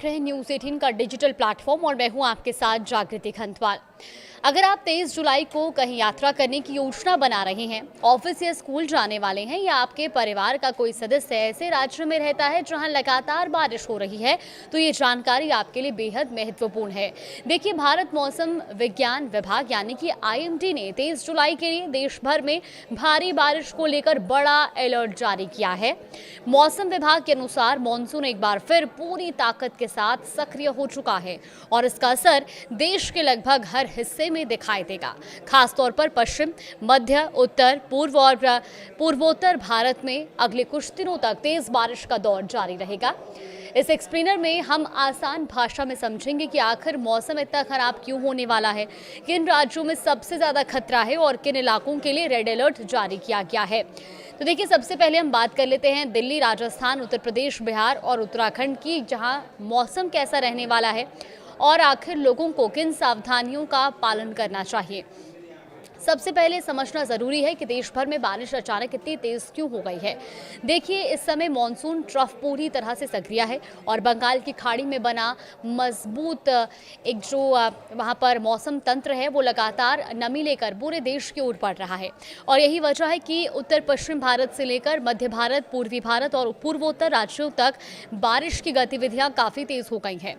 देख रहे हैं न्यूज़ 18 का डिजिटल प्लेटफॉर्म और मैं हूं आपके साथ जागृति खंतवाल। अगर आप 23 जुलाई को कहीं यात्रा करने की योजना बना रहे हैं, ऑफिस या स्कूल जाने वाले हैं या आपके परिवार का कोई सदस्य ऐसे राज्य में रहता है जहां लगातार बारिश हो रही है, तो ये जानकारी आपके लिए बेहद महत्वपूर्ण है। देखिए, भारत मौसम विज्ञान विभाग यानी कि IMD ने 23 जुलाई के लिए देश भर में भारी बारिश को लेकर बड़ा अलर्ट जारी किया है। मौसम विभाग के अनुसार मानसून एक बार फिर पूरी ताकत के साथ सक्रिय हो चुका है और इसका असर देश के लगभग हर हिस्से में दिखाई देगा। खासतौर पर पश्चिम, मध्य, उत्तर, पूर्व और पूर्वोत्तर भारत में अगले कुछ दिनों तक तेज बारिश का दौर जारी रहेगा। इस एक्सप्लेनर में हम आसान भाषा में समझेंगे कि आखिर मौसम इतना खराब क्यों होने वाला है, किन राज्यों में सबसे ज्यादा खतरा है और किन इलाकों के लिए रेड अलर्ट जारी किया गया है। तो देखिए, सबसे पहले हम बात कर लेते हैं दिल्ली, राजस्थान, उत्तर प्रदेश, बिहार और उत्तराखंड की, जहां मौसम कैसा रहने वाला है और आखिर लोगों को किन सावधानियों का पालन करना चाहिए। सबसे पहले समझना जरूरी है कि देश भर में बारिश अचानक इतनी तेज क्यों हो गई है। देखिए, इस समय मॉनसून ट्रफ पूरी तरह से सक्रिय है और बंगाल की खाड़ी में बना मजबूत एक जो वहां पर मौसम तंत्र है वो लगातार नमी लेकर पूरे देश की ओर बढ़ रहा है और यही वजह है कि उत्तर पश्चिम भारत से लेकर मध्य भारत, पूर्वी भारत और पूर्वोत्तर राज्यों तक बारिश की गतिविधियां काफी तेज हो गई हैं।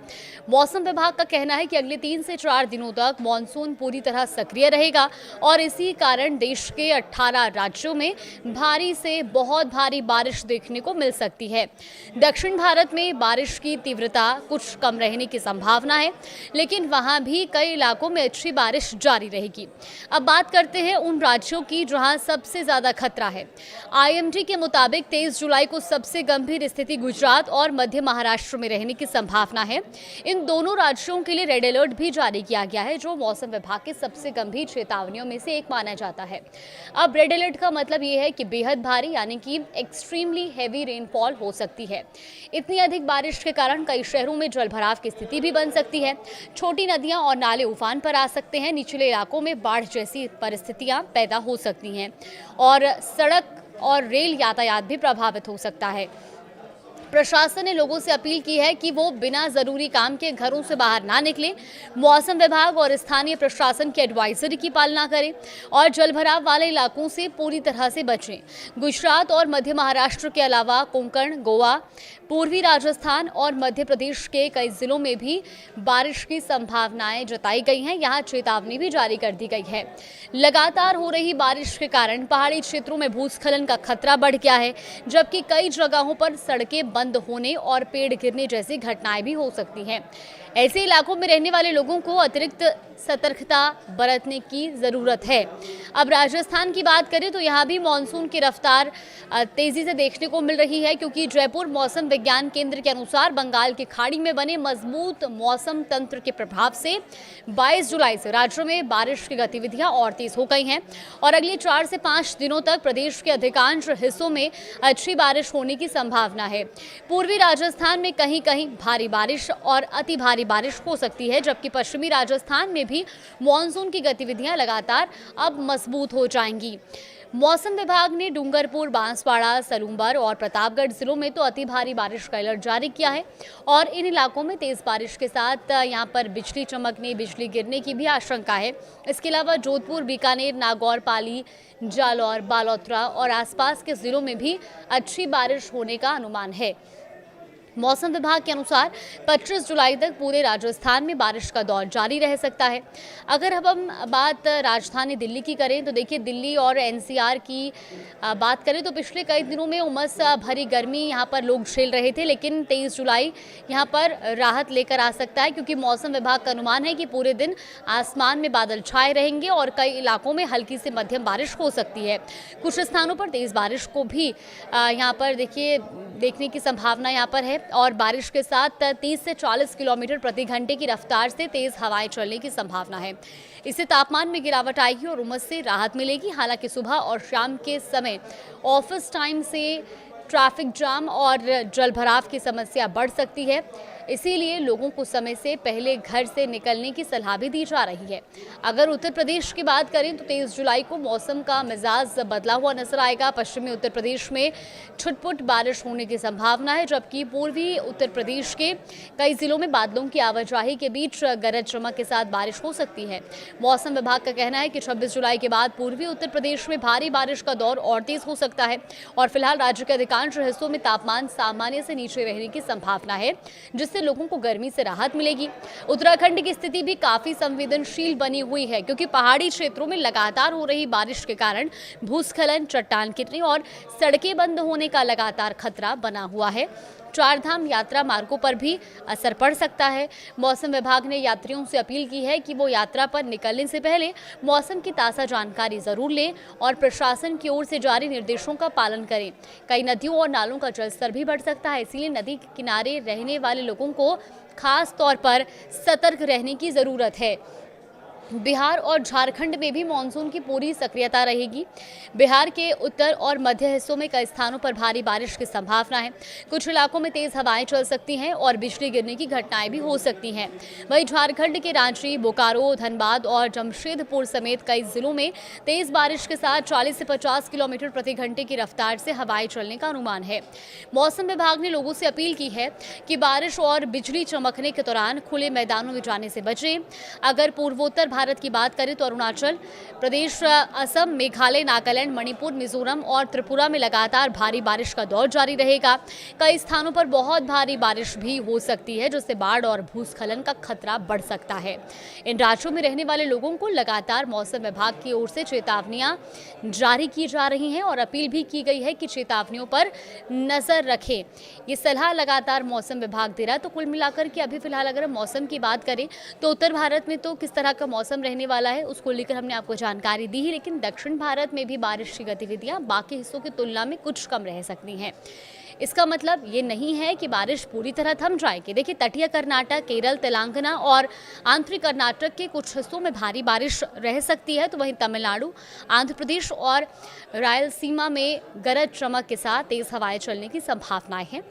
मौसम विभाग का कहना है कि अगले 3 से 4 दिनों तक मॉनसून पूरी तरह सक्रिय रहेगा और इसी कारण देश के 18 राज्यों में भारी से बहुत भारी बारिश देखने को मिल सकती है। दक्षिण भारत में बारिश की तीव्रता कुछ कम रहने की संभावना है, लेकिन वहां भी कई इलाकों में अच्छी बारिश जारी रहेगी। अब बात करते हैं उन राज्यों की जहां सबसे ज्यादा खतरा है। IMD के मुताबिक 23 जुलाई को सबसे गंभीर स्थिति गुजरात और मध्य महाराष्ट्र में रहने की संभावना है। इन दोनों राज्यों के लिए रेड अलर्ट भी जारी किया गया है, जो मौसम विभाग की सबसे गंभीर चेतावनियों में से एक माना जाता है। अब रेड अलर्ट का मतलब यह है कि बेहद भारी यानी कि एक्सट्रीमली हैवी रेनफॉल हो सकती है। इतनी अधिक बारिश के कारण कई शहरों में जलभराव की स्थिति भी बन सकती है। छोटी नदियां और नाले उफान पर आ सकते हैं, निचले इलाकों में बाढ़ जैसी परिस्थितियां पैदा हो सकती हैं और सड़क और रेल यातायात भी प्रभावित हो सकता है। प्रशासन ने लोगों से अपील की है कि वो बिना जरूरी काम के घरों से बाहर ना निकलें, मौसम विभाग और स्थानीय प्रशासन की एडवाइजरी की पालना करें और जलभराव वाले इलाकों से पूरी तरह से बचें। गुजरात और मध्य महाराष्ट्र के अलावा कोंकण, गोवा, पूर्वी राजस्थान और मध्य प्रदेश के कई जिलों में भी बारिश की संभावनाएं जताई गई हैं। यहाँ चेतावनी भी जारी कर दी गई है। लगातार हो रही बारिश के कारण पहाड़ी क्षेत्रों में भूस्खलन का खतरा बढ़ गया है, जबकि कई जगहों पर सड़कें बंद होने और पेड़ गिरने जैसी घटनाएं भी हो सकती हैं। ऐसे इलाकों में रहने वाले लोगों को अतिरिक्त सतर्कता बरतने की जरूरत है। अब राजस्थान की बात करें तो यहाँ भी मानसून की रफ्तार तेजी से देखने को मिल रही है, क्योंकि जयपुर मौसम विज्ञान केंद्र के अनुसार बंगाल की खाड़ी में बने मजबूत मौसम तंत्र के प्रभाव से 22 जुलाई से राज्य में बारिश की गतिविधियां और तेज हो गई हैं और अगले 4 से 5 दिनों तक प्रदेश के अधिकांश हिस्सों में अच्छी बारिश होने की संभावना है। पूर्वी राजस्थान में कहीं कहीं भारी बारिश और अति भारी बारिश हो सकती है, जबकि पश्चिमी राजस्थान में भी मॉनसून की गतिविधियां लगातार अब मजबूत हो जाएंगी। मौसम विभाग ने डूंगरपुर, बांसवाड़ा, सलूंबर और प्रतापगढ़ जिलों में तो अति भारी बारिश का अलर्ट जारी किया है और इन इलाकों में तेज बारिश के साथ यहां पर बिजली चमकने, बिजली गिरने की भी आशंका है। इसके अलावा जोधपुर, बीकानेर, नागौर, पाली, जालौर, बालोतरा और आसपास के जिलों में भी अच्छी बारिश होने का अनुमान है। मौसम विभाग के अनुसार 25 जुलाई तक पूरे राजस्थान में बारिश का दौर जारी रह सकता है। अगर अब हम बात राजधानी दिल्ली की करें तो देखिए, दिल्ली और NCR की बात करें तो पिछले कई दिनों में उमस भरी गर्मी यहाँ पर लोग झेल रहे थे, लेकिन 23 जुलाई यहाँ पर राहत लेकर आ सकता है, क्योंकि मौसम विभाग का अनुमान है कि पूरे दिन आसमान में बादल छाए रहेंगे और कई इलाकों में हल्की से मध्यम बारिश हो सकती है। कुछ स्थानों पर तेज बारिश को भी यहाँ पर देखिए देखने की संभावना यहाँ पर है और बारिश के साथ 30 से 40 किलोमीटर प्रति घंटे की रफ्तार से तेज हवाएं चलने की संभावना है। इससे तापमान में गिरावट आएगी और उमस से राहत मिलेगी। हालांकि सुबह और शाम के समय ऑफिस टाइम से ट्रैफिक जाम और जलभराव की समस्या बढ़ सकती है। इसीलिए लोगों को समय से पहले घर से निकलने की सलाह भी दी जा रही है। अगर उत्तर प्रदेश की बात करें तो 23 जुलाई को मौसम का मिजाज बदला हुआ नजर आएगा। पश्चिमी उत्तर प्रदेश में छुटपुट बारिश होने की संभावना है, जबकि पूर्वी उत्तर प्रदेश के कई जिलों में बादलों की आवाजाही के बीच गरज चमक के साथ बारिश हो सकती है। मौसम विभाग का कहना है कि 26 जुलाई के बाद पूर्वी उत्तर प्रदेश में भारी बारिश का दौर और तेज हो सकता है और फिलहाल राज्य के अधिकांश हिस्सों में तापमान सामान्य से नीचे रहने की संभावना है, जिससे लोगों को गर्मी से राहत मिलेगी। उत्तराखंड की स्थिति भी काफी संवेदनशील बनी हुई है, क्योंकि पहाड़ी क्षेत्रों में लगातार हो रही बारिश के कारण भूस्खलन, चट्टान गिरने और सड़कें बंद होने का लगातार खतरा बना हुआ है। चारधाम यात्रा मार्गों पर भी असर पड़ सकता है। मौसम विभाग ने यात्रियों से अपील की है कि वो यात्रा पर निकलने से पहले मौसम की ताज़ा जानकारी जरूर लें और प्रशासन की ओर से जारी निर्देशों का पालन करें। कई नदियों और नालों का जलस्तर भी बढ़ सकता है, इसीलिए नदी के किनारे रहने वाले लोगों को खास तौर पर सतर्क रहने की जरूरत है। बिहार और झारखंड में भी मानसून की पूरी सक्रियता रहेगी। बिहार के उत्तर और मध्य हिस्सों में कई स्थानों पर भारी बारिश की संभावना है। कुछ इलाकों में तेज हवाएं चल सकती हैं और बिजली गिरने की घटनाएं भी हो सकती हैं। वहीं झारखंड के रांची, बोकारो, धनबाद और जमशेदपुर समेत कई जिलों में तेज बारिश के साथ 40 से 50 किलोमीटर प्रति घंटे की रफ्तार से हवाएं चलने का अनुमान है। मौसम विभाग ने लोगों से अपील की है कि बारिश और बिजली चमकने के दौरान खुले मैदानों में जाने से बचें। अगर पूर्वोत्तर भारत की बात करें तो अरुणाचल प्रदेश, असम, मेघालय, नागालैंड, मणिपुर, मिजोरम और त्रिपुरा में लगातार भारी बारिश का दौर जारी रहेगा। कई स्थानों पर बहुत भारी बारिश भी हो सकती है, जिससे बाढ़ और भूस्खलन का खतरा बढ़ सकता है। इन राज्यों में रहने वाले लोगों को लगातार मौसम विभाग की ओर से चेतावनियां जारी की जा रही हैं और अपील भी की गई है कि चेतावनियों पर नजर रखें। ये सलाह लगातार मौसम विभाग दे रहा है। तो कुल मिलाकर के अभी फिलहाल अगर हम मौसम की बात करें तो उत्तर भारत में तो किस तरह का मौसम रहने वाला है उसको लेकर हमने आपको जानकारी दी ही, लेकिन दक्षिण भारत में भी बारिश की गतिविधियां बाकी हिस्सों की तुलना में कुछ कम रह सकती हैं। इसका मतलब ये नहीं है कि बारिश पूरी तरह थम जाएगी। देखिए, तटीय कर्नाटक, केरल, तेलंगाना और आंतरिक कर्नाटक के कुछ हिस्सों में भारी बारिश रह सकती है, तो वहीं तमिलनाडु, आंध्र प्रदेश और रायलसीमा में गरज चमक के साथ तेज हवाएं चलने की संभावनाएं हैं।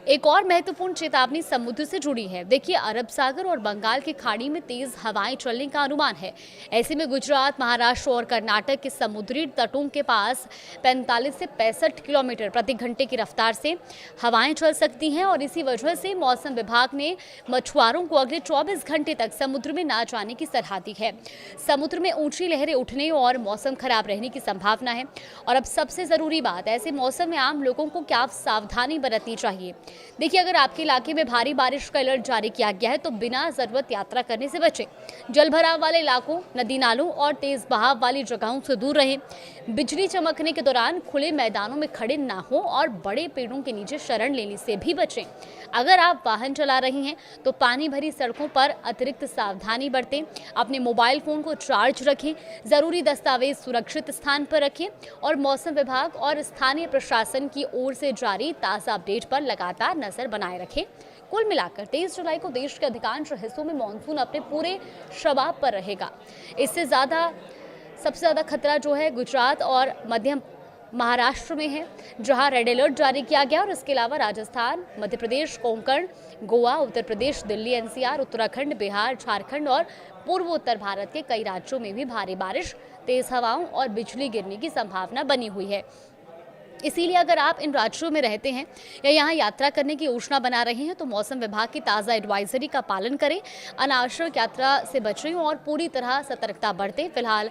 एक और महत्वपूर्ण चेतावनी समुद्र से जुड़ी है। देखिए, अरब सागर और बंगाल की खाड़ी में तेज हवाएं चलने का अनुमान है। ऐसे में गुजरात, महाराष्ट्र और कर्नाटक के समुद्री तटों के पास 45 से 65 किलोमीटर प्रति घंटे की रफ्तार से हवाएं चल सकती हैं और इसी वजह से मौसम विभाग ने मछुआरों को अगले 24 घंटे तक समुद्र में ना जाने की सलाह दी है। समुद्र में ऊंची लहरें उठने और मौसम खराब रहने की संभावना है। और अब सबसे जरूरी बात, ऐसे मौसम में आम लोगों को क्या सावधानी बरतनी चाहिए। देखिए, अगर आपके इलाके में भारी बारिश का अलर्ट जारी किया गया है तो बिना जरूरत यात्रा करने से बचें। जल भराव वाले इलाकों, नदी नालों और तेज बहाव वाली जगहों से दूर रहें। बिजली चमकने के दौरान खुले मैदानों में खड़े ना हो और बड़े पेड़ों के नीचे शरण लेने से भी बचें। अगर आप वाहन चला रही हैं तो पानी भरी सड़कों पर अतिरिक्त सावधानी बरतें। अपने मोबाइल फोन को चार्ज रखें, जरूरी दस्तावेज सुरक्षित स्थान पर रखें और मौसम विभाग और स्थानीय प्रशासन की ओर से जारी ताज़ा अपडेट पर लगातार नजर बनाए रखें। कुल मिलाकर 23 जुलाई को देश के अधिकांश हिस्सों में मानसून अपने पूरे शबाब पर रहेगा। इससे सबसे ज़्यादा खतरा जो है गुजरात और मध्य महाराष्ट्र में है, जहां रेड अलर्ट जारी किया गया और इसके अलावा राजस्थान, मध्य प्रदेश, कोंकण, गोवा, उत्तर प्रदेश, दिल्ली, एनसीआर, उत्तराखंड, बिहार, झारखंड और पूर्वोत्तर भारत के कई राज्यों में भी भारी बारिश, तेज हवाओं और बिजली गिरने की संभावना बनी हुई है। इसीलिए अगर आप इन राज्यों में रहते हैं या यहाँ यात्रा करने की योजना बना रहे हैं तो मौसम विभाग की ताज़ा एडवाइजरी का पालन करें, अनावश्यक यात्रा से बचें और पूरी तरह सतर्कता बरतें। फिलहाल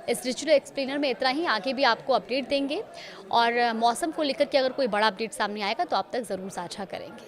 इस डिजिटल एक्सप्लेनर में इतना ही, आगे भी आपको अपडेट देंगे और मौसम को लेकर के अगर कोई बड़ा अपडेट सामने आएगा तो आप तक ज़रूर साझा करेंगे।